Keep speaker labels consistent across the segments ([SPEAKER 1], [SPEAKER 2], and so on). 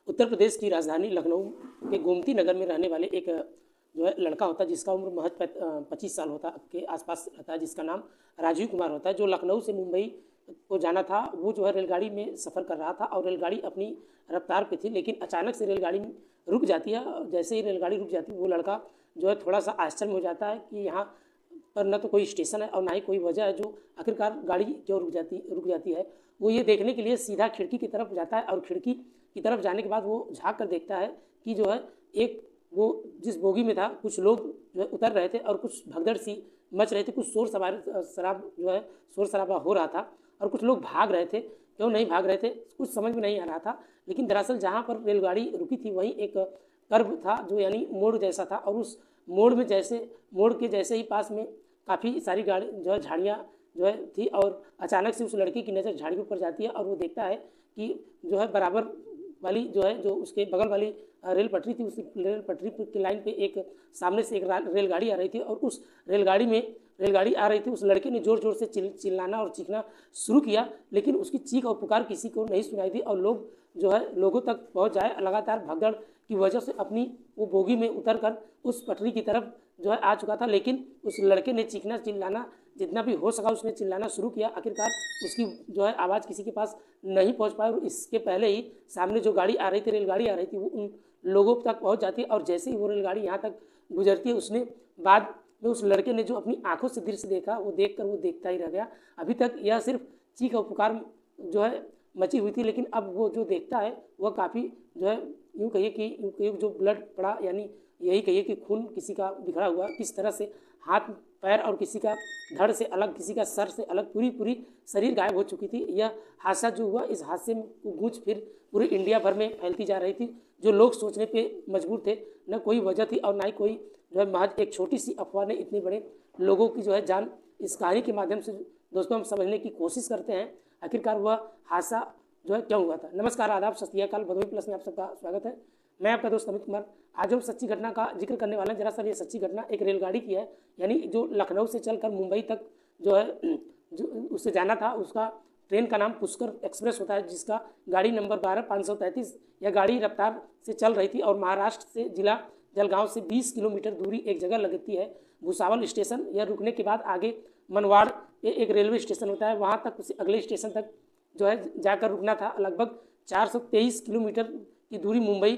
[SPEAKER 1] उत्तर प्रदेश की राजधानी लखनऊ के गोमती नगर में रहने वाले एक जो है लड़का होता है जिसका उम्र महज 25 साल होता के आसपास रहता है, जिसका नाम राजीव कुमार होता है, जो लखनऊ से मुंबई को जाना था। वो जो है रेलगाड़ी में सफ़र कर रहा था और रेलगाड़ी अपनी रफ्तार पे थी, लेकिन अचानक से रेलगाड़ी रुक जाती है। और जैसे ही रेलगाड़ी रुक जाती है वो लड़का जो है थोड़ा सा आश्चर्य में हो जाता है कि यहाँ पर न तो कोई स्टेशन है और ना ही कोई वजह है जो आखिरकार गाड़ी जो रुक जाती है। वो ये देखने के लिए सीधा खिड़की की तरफ जाता है और खिड़की की तरफ जाने के बाद वो झाँक कर देखता है कि जो है एक वो जिस बोगी में था कुछ लोग जो है उतर रहे थे और कुछ भगदड़ सी मच रही थी, कुछ शोर शराबा हो रहा था और कुछ लोग भाग रहे थे। क्यों नहीं भाग रहे थे कुछ समझ में नहीं आ रहा था, लेकिन दरअसल जहाँ पर रेलगाड़ी रुकी थी वहीं एक कर्व था जो यानी मोड़ जैसा था, और उस मोड़ के जैसे ही पास में काफ़ी सारी गाड़ी जो है झाड़ियाँ जो है थी, और अचानक से उस लड़के की नज़र झाड़ियों पर जाती है और वो देखता है कि जो है बराबर वाली जो है जो उसके बगल वाली रेल पटरी थी, उस रेल पटरी की लाइन पे एक सामने से एक रेलगाड़ी आ रही थी, और उस रेलगाड़ी आ रही थी। उस लड़के ने ज़ोर ज़ोर से चिल्लाना और चीखना शुरू किया, लेकिन उसकी चीख और पुकार किसी को नहीं सुनाई दी और लोग जो है लोगों तक पहुंच जाए। लगातार भगदड़ की वजह से अपनी वो बोगी में उतर कर उस पटरी की तरफ जो है आ चुका था, लेकिन उस लड़के ने चीखना चिल्लाना जितना भी हो सका उसने चिल्लाना शुरू किया। आखिरकार उसकी जो है आवाज़ किसी के पास नहीं पहुंच पाई, और इसके पहले ही सामने जो गाड़ी आ रही थी रेलगाड़ी आ रही थी वो उन लोगों तक पहुंच जाती है। और जैसे ही वो रेलगाड़ी यहाँ तक गुजरती है उसने बाद में उस लड़के ने जो अपनी आंखों से दृश्य देखा वो देख कर वो देखता ही रह गया। अभी तक यह सिर्फ चीख और पुकार जो है मची हुई थी, लेकिन अब वो जो देखता है वह काफ़ी जो है यूँ कहिए कि जो ब्लड पड़ा, यानी यही कहिए कि खून किसी का बिखरा हुआ किस तरह से हाथ पैर और किसी का धड़ से अलग, किसी का सर से अलग, पूरी शरीर गायब हो चुकी थी। यह हादसा जो हुआ, इस हादसे में गूंज फिर पूरे इंडिया भर में फैलती जा रही थी। जो लोग सोचने पे मजबूर थे, न कोई वजह थी और ना ही कोई जो है महज एक छोटी सी अफवाह ने इतने बड़े लोगों की जो है जान इस कहानी के माध्यम से दोस्तों हम समझने की कोशिश करते हैं आखिरकार वह हादसा जो है क्यों हुआ था। नमस्कार, आदाब, सत श्री अकाल, भदोही प्लस में आप सबका स्वागत है। मैं आपका दोस्त अमित कुमार। आज हम सच्ची घटना का जिक्र करने वाले हैं। जरा सर ये सच्ची घटना एक रेलगाड़ी की है, यानी जो लखनऊ से चलकर मुंबई तक जो है जो उससे जाना था, उसका ट्रेन का नाम पुष्कर एक्सप्रेस होता है, जिसका गाड़ी नंबर 12/533 यह गाड़ी रफ्तार से चल रही थी और महाराष्ट्र से जिला जलगांव से 20 किलोमीटर दूरी एक जगह लगती है भुसावल स्टेशन। यह रुकने के बाद आगे मनवाड़ एक रेलवे स्टेशन होता है, वहाँ तक उसे अगले स्टेशन तक जो है जाकर रुकना था। लगभग 423 किलोमीटर की दूरी मुंबई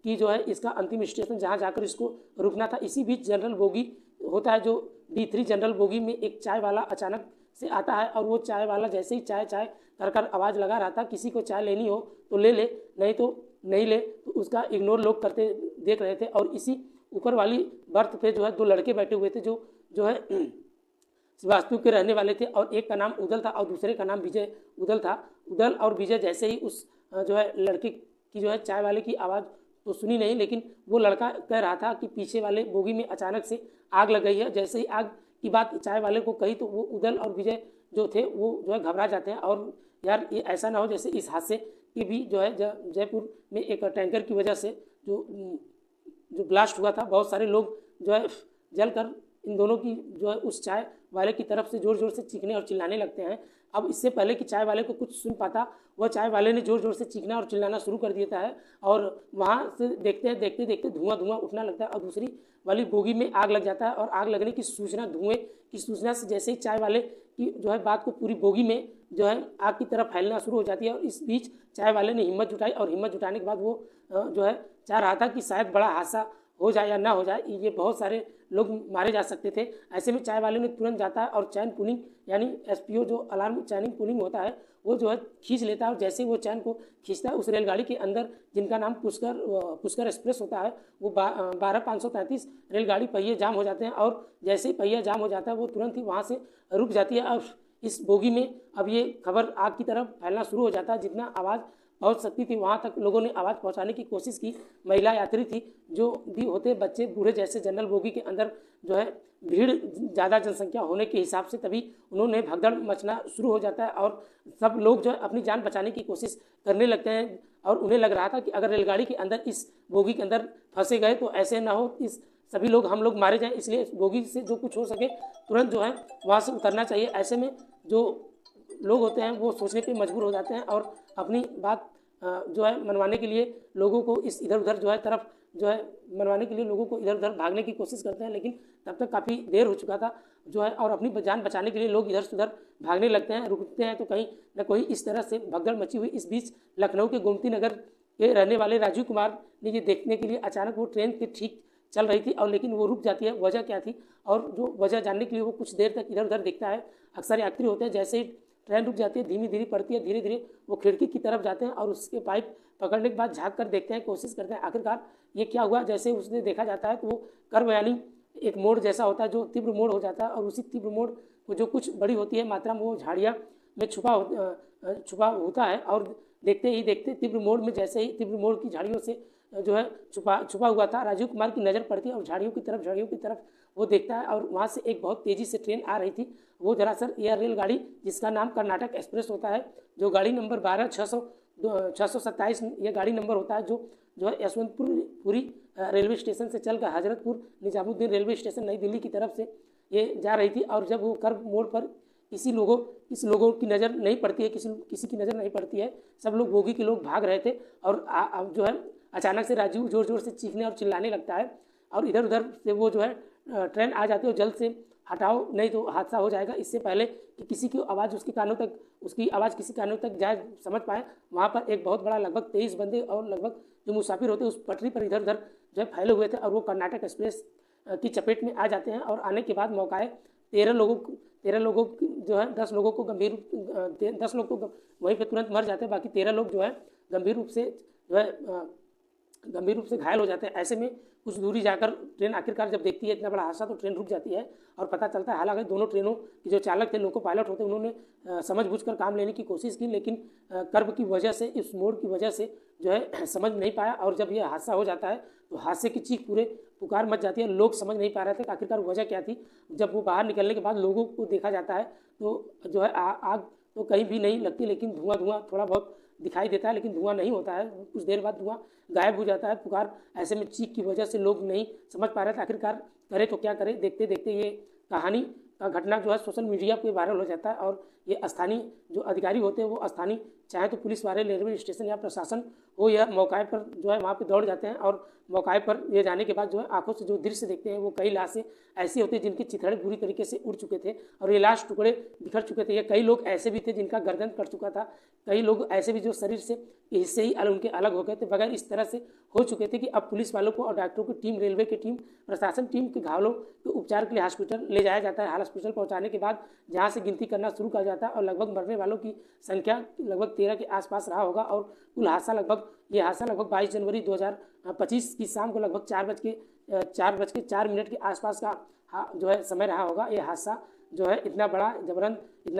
[SPEAKER 1] की जो है इसका अंतिम स्टेशन जहाँ जाकर इसको रुकना था। इसी बीच जनरल बोगी होता है जो D3 जनरल बोगी में एक चाय वाला अचानक से आता है, और वो चाय वाला जैसे ही चाय चाय कर आवाज़ लगा रहा था, किसी को चाय लेनी हो तो ले ले, नहीं तो नहीं ले, तो उसका इग्नोर लोग करते देख रहे थे। और इसी ऊपर वाली बर्थ पे जो है दो लड़के बैठे हुए थे जो है श्रीवास्तव के रहने वाले थे, और एक का नाम उदल था और दूसरे का नाम विजय उदल था। उदल और विजय जैसे ही उस जो है लड़के की जो है चाय वाले की आवाज़ तो सुनी नहीं, लेकिन वो लड़का कह रहा था कि पीछे वाले बोगी में अचानक से आग लग गई है। जैसे ही आग की बात चाय वाले को कही तो वो उदल और विजय जो थे वो जो है घबरा जाते हैं, और यार ये ऐसा ना हो जैसे इस हादसे की भी जो है जयपुर में एक टैंकर की वजह से जो ब्लास्ट हुआ था, बहुत सारे लोग जो है जलकर इन दोनों की जो है उस चाय वाले की तरफ से ज़ोर ज़ोर से चीखने और चिल्लाने लगते हैं। अब इससे पहले कि चाय वाले को कुछ सुन पाता, वह चाय वाले ने ज़ोर ज़ोर से चीखना और चिल्लाना शुरू कर देता है, और वहाँ से देखते धुआं उठना लगता है और दूसरी वाली बोगी में आग लग जाता है। और आग लगने की सूचना, धुएँ की सूचना से जैसे ही चाय वाले की जो है बात को पूरी बोगी में जो है आग की तरफ फैलना शुरू हो जाती है। और इस बीच चाय वाले ने हिम्मत जुटाई, और हिम्मत जुटाने के बाद वो जो है चाह रहा था कि शायद बड़ा हादसा हो जाए या ना हो जाए, ये बहुत सारे लोग मारे जा सकते थे। ऐसे में चाय वाले ने तुरंत जाता है और चैन पुलिंग यानी SPO जो अलार्म चैनिंग पुलिंग होता है वो जो है खींच लेता है, और जैसे ही वो चैन को खींचता है उस रेलगाड़ी के अंदर जिनका नाम पुष्कर एक्सप्रेस होता है वो 12/533 रेलगाड़ी पहिए जाम हो जाते हैं, और जैसे ही पहिया जाम हो जाता है वो तुरंत ही वहाँ से रुक जाती है। और इस बोगी में अब ये खबर आग की तरफ फैलना शुरू हो जाता है। जितना आवाज़ पहुंच सकती थी वहाँ तक लोगों ने आवाज़ पहुंचाने की कोशिश की। महिला यात्री थी, जो भी होते बच्चे बूढ़े जैसे जनरल बोगी के अंदर जो है भीड़ ज़्यादा जनसंख्या होने के हिसाब से तभी उन्होंने भगदड़ मचना शुरू हो जाता है, और सब लोग जो है अपनी जान बचाने की कोशिश करने लगते हैं। और उन्हें लग रहा था कि अगर रेलगाड़ी के अंदर इस बोगी के अंदर फंसे गए तो ऐसे ना हो इस सभी लोग हम लोग मारे जाएं, इसलिए इस बोगी से जो कुछ हो सके तुरंत जो है वहाँ से उतरना चाहिए। ऐसे में जो लोग होते हैं वो सोचने पे मजबूर हो जाते हैं और अपनी बात जो है मनवाने के लिए लोगों को इस इधर उधर जो है तरफ जो है मनवाने के लिए लोगों को इधर उधर भागने की कोशिश करते हैं, लेकिन तब तक काफ़ी देर हो चुका था जो है, और अपनी जान बचाने के लिए लोग इधर से उधर भागने लगते हैं, रुकते हैं तो कहीं न कोई इस तरह से भगदड़ मची हुई। इस बीच लखनऊ के गोमती नगर के रहने वाले राजीव कुमार ने ये देखने के लिए अचानक वो ट्रेन के ठीक चल रही थी और लेकिन वो रुक जाती है, वजह क्या थी और जो वजह जानने के लिए वो कुछ देर तक इधर उधर देखता है। अक्सर यात्री होते हैं, जैसे ही ट्रेन रुक जाती है धीमी धीरे पड़ती है, धीरे धीरे वो खिड़की की तरफ जाते हैं और उसके पाइप पकड़ने के बाद झाँक कर देखते हैं, कोशिश करते हैं आखिरकार ये क्या हुआ। जैसे उसने देखा जाता है तो वो कर्व यानी एक मोड़ जैसा होता है जो तीव्र मोड़ हो जाता है, और उसी तीव्र मोड़ को जो कुछ बड़ी होती है मात्रा में वो झाड़ियाँ में छुपा होता है, और देखते ही देखते तीव्र मोड़ में जैसे ही तीव्र मोड़ की झाड़ियों से जो है छुपा हुआ था, राजीव कुमार की नज़र पड़ती है और झाड़ियों की तरफ वो देखता है, और वहाँ से एक बहुत तेज़ी से ट्रेन आ रही थी। वो दरअसल यह रेलगाड़ी जिसका नाम कर्नाटक एक्सप्रेस होता है, जो गाड़ी नंबर 12 627 यह गाड़ी नंबर होता है, जो है यशवंतपुरी रेलवे स्टेशन से चलकर हजरतपुर निजामुद्दीन रेलवे स्टेशन नई दिल्ली की तरफ से ये जा रही थी। और जब वो कर्व मोड़ पर किसी लोगों की नज़र नहीं पड़ती है, किसी की नज़र नहीं पड़ती है, सब लोग बोगी के लोग भाग रहे थे, और जो है अचानक से राजीव ज़ोर ज़ोर से चीखने और चिल्लाने लगता है, और इधर उधर से वो जो है ट्रेन आ जाती है और जल्द से हटाओ नहीं तो हादसा हो जाएगा। इससे पहले कि उसकी आवाज़ किसी कानों तक जाए समझ पाए, वहाँ पर एक बहुत बड़ा लगभग 23 बंदे और लगभग जो मुसाफिर होते उस पटरी पर इधर उधर जो है फैले हुए थे, और वो कर्नाटक एक्सप्रेस की चपेट में आ जाते हैं। और आने के बाद मौकाए 13 लोगों जो है 10 लोगों को 10 लोग तो वहीं पर तुरंत मर जाते हैं, बाकी 13 लोग जो है गंभीर रूप से घायल हो जाते हैं। ऐसे में कुछ दूरी जाकर ट्रेन आखिरकार जब देखती है इतना बड़ा हादसा तो ट्रेन रुक जाती है और पता चलता है, हालांकि दोनों ट्रेनों के जो चालक थे, लोको पायलट होते, उन्होंने समझबूझकर काम लेने की कोशिश की, लेकिन कर्व की वजह से, इस मोड़ की वजह से जो है समझ नहीं पाया, और जब यह हादसा हो जाता है तो हादसे की चीख पूरे पुकार मच जाती है। लोग समझ नहीं पा रहे थे कि आखिरकार वजह क्या थी। जब वो बाहर निकलने के बाद लोगों को देखा जाता है तो जो है आग तो कहीं भी नहीं लगती, लेकिन धुआं थोड़ा बहुत दिखाई देता है, लेकिन धुआं नहीं होता है। कुछ देर बाद धुआं गायब हो जाता है। पुकार ऐसे में चीख की वजह से लोग नहीं समझ पा रहे थे आखिरकार करे तो क्या करे। देखते देखते ये कहानी का घटना जो है सोशल मीडिया पे वायरल हो जाता है, और ये स्थानीय जो अधिकारी होते हैं वो स्थानीय चाहे तो पुलिस वाले, रेलवे स्टेशन या प्रशासन हो, या मौके पर जो है वहाँ पे दौड़ जाते हैं, और मौके पर ये जाने के बाद जो है आंखों से जो दृश्य देखते हैं वो कई लाशें ऐसी होती है जिनके चिथड़े बुरी तरीके से उड़ चुके थे और ये लाश टुकड़े बिखर चुके थे। या कई लोग ऐसे भी थे जिनका गर्दन कट चुका था, कई लोग ऐसे भी जो शरीर से हिस्से ही उनके अलग हो गए थे। बगैर इस तरह से हो चुके थे कि अब पुलिस वालों को और डॉक्टरों की टीम, रेलवे की टीम, प्रशासन टीम के घायलों के उपचार के लिए हॉस्पिटल ले जाया जाता है। हॉस्पिटल पहुंचाने के बाद जहां से गिनती करना शुरू किया जाता है, और लगभग मरने वालों की संख्या लगभग 13 के आसपास रहा होगा, और कुल हादसा लगभग 22 जनवरी 2025 की शाम को लगभग 4:04 के आसपास का जो है समय रहा होगा। ये हादसा जो है इतना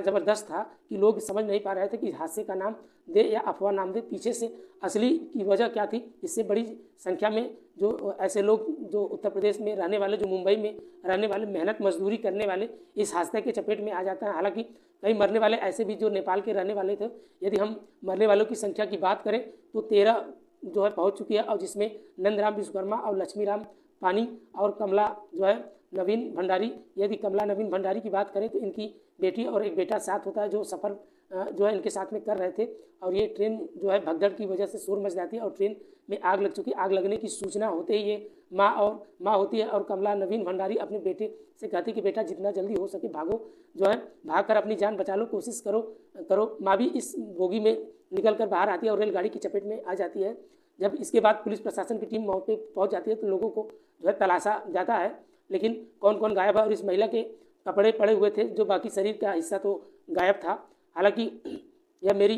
[SPEAKER 1] ज़बरदस्त था कि लोग समझ नहीं पा रहे थे कि हादसे का नाम दे या अफवाह नाम दे, पीछे से असली की वजह क्या थी। इससे बड़ी संख्या में जो ऐसे लोग जो उत्तर प्रदेश में रहने वाले, जो मुंबई में रहने वाले, मेहनत मजदूरी करने वाले इस हादसे के चपेट में आ जाता है। हालांकि कई मरने वाले ऐसे भी जो नेपाल के रहने वाले थे। यदि हम मरने वालों की संख्या की बात करें तो 13 जो है पहुंच चुकी है, और जिसमें नंदराम विश्वकर्मा और लक्ष्मीराम पानी और कमला जो है नवीन भंडारी। यदि कमला नवीन भंडारी की बात करें तो इनकी बेटी और एक बेटा साथ होता है, जो सफ़र जो है इनके साथ में कर रहे थे, और ये ट्रेन जो है भगदड़ की वजह से शोर मच जाती है और ट्रेन में आग लग चुकी। आग लगने की सूचना होते ही ये माँ होती है, और कमला नवीन भंडारी अपने बेटे से कहती कि बेटा जितना जल्दी हो सके भागो, जो है भाग कर अपनी जान बचा लो, कोशिश करो। माँ भी इस बोगी में निकल कर बाहर आती है और रेलगाड़ी की चपेट में आ जाती है। जब इसके बाद पुलिस प्रशासन की टीम मौके पर पहुँच जाती है तो लोगों को जो है तलाशा जाता है, लेकिन कौन कौन गायब है, और इस महिला के कपड़े पड़े हुए थे, जो बाकी शरीर का हिस्सा तो गायब था। हालांकि यह मेरी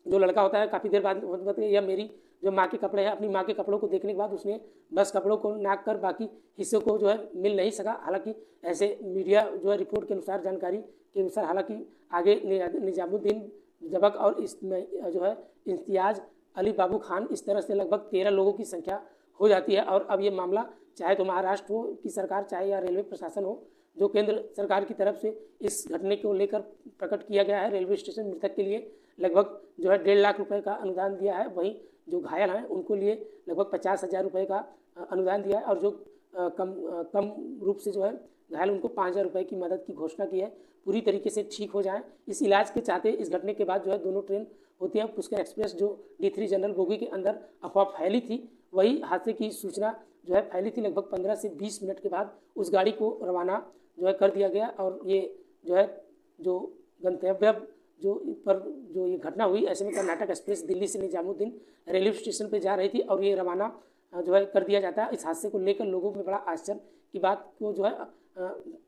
[SPEAKER 1] जो लड़का होता है काफ़ी देर बाद यह मेरी जो माँ के कपड़े हैं, अपनी माँ के कपड़ों को देखने के बाद उसने बस कपड़ों को नाक कर बाकी हिस्सों को जो है मिल नहीं सका। हालांकि ऐसे मीडिया जो है रिपोर्ट के अनुसार, जानकारी के अनुसार, हालांकि आगे निजामुद्दीन जबक और इसमें जो है इम्तियाज़ अली बाबू खान, इस तरह से लगभग 13 लोगों की संख्या हो जाती है। और अब ये मामला चाहे तो महाराष्ट्र हो की सरकार, चाहे या रेलवे प्रशासन हो, जो केंद्र सरकार की तरफ से इस घटने को लेकर प्रकट किया गया है। रेलवे स्टेशन मृतक के लिए लगभग जो है 1.5 लाख रुपए का अनुदान दिया है, वहीं जो घायल हैं उनको लिए लगभग 50,000 रुपये का अनुदान दिया है, और जो कम रूप से जो है घायल उनको 5,000 रुपये की मदद की घोषणा की है, पूरी तरीके से ठीक हो जाएं। इस इलाज के चाहते इस घटने के बाद जो है दोनों ट्रेन होती है पुष्कर एक्सप्रेस जो D3 जनरल बोगी के अंदर अफवाह फैली थी, वही हादसे की सूचना जो है फैली थी। लगभग 15 से 20 मिनट के बाद उस गाड़ी को रवाना जो है कर दिया गया और ये जो है जो गंतव्य जो पर जो ये घटना हुई, ऐसे में कर्नाटक एक्सप्रेस दिल्ली से निजामुद्दीन रेलवे स्टेशन पर जा रही थी और ये रवाना जो है कर दिया जाता है। इस हादसे को लेकर लोगों में बड़ा आश्चर्य की बात को जो है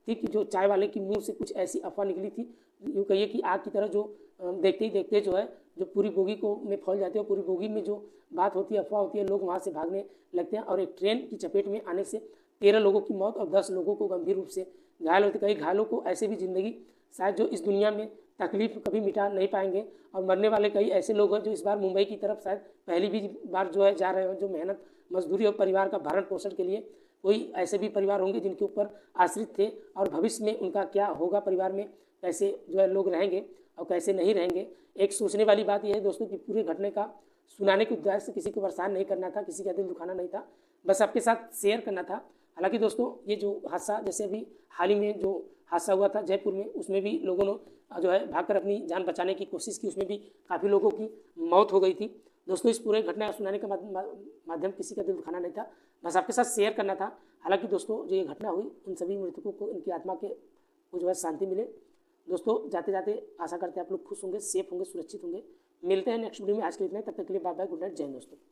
[SPEAKER 1] थी कि जो चाय वाले की मुंह से कुछ ऐसी अफवाह निकली थी, यूँ कहिए कि आग की तरह, जो देखते ही देखते जो है जो पूरी बोगी को में फैल जाती है। पूरी बोगी में जो बात होती है, अफवाह होती है, लोग वहाँ से भागने लगते हैं और एक ट्रेन की चपेट में आने से 13 लोगों की मौत और 10 लोगों को गंभीर रूप से घायल होते। कई घायलों को ऐसे भी जिंदगी शायद जो इस दुनिया में तकलीफ कभी मिटा नहीं पाएंगे और मरने वाले कई ऐसे लोग हैं जो इस बार मुंबई की तरफ शायद पहली भी बार जो है जा रहे हैं, जो मेहनत मजदूरी और परिवार का भरण पोषण के लिए। कोई ऐसे भी परिवार होंगे जिनके ऊपर आश्रित थे और भविष्य में उनका क्या होगा, परिवार में कैसे जो है लोग रहेंगे और कैसे नहीं रहेंगे। एक सोचने वाली बात यह है दोस्तों कि पूरे घटने का सुनाने के उद्देश्य से किसी को परेशान नहीं करना था, किसी का दिल दुखाना नहीं था, बस आपके साथ शेयर करना था। हालांकि दोस्तों ये जो हादसा जैसे अभी हाल ही में जो हादसा हुआ था जयपुर में, उसमें भी लोगों ने जो है भागकर अपनी जान बचाने की कोशिश की, उसमें भी काफ़ी लोगों की मौत हो गई थी। दोस्तों इस पूरे घटना सुनाने का माध्यम किसी का दिल दुखाना नहीं था, बस आपके साथ शेयर करना था। हालांकि दोस्तों जो ये घटना हुई, उन सभी मृतकों को, इनकी आत्मा के को जो है शांति मिले। दोस्तों जाते जाते आशा करते हैं आप लोग खुश होंगे, सेफ होंगे, सुरक्षित होंगे। मिलते हैं नेक्स्ट वीडियो में। आज के लिए इतना ही, तब तक के लिए बाय बाय, गुड नाइट, जय हिंद दोस्तों।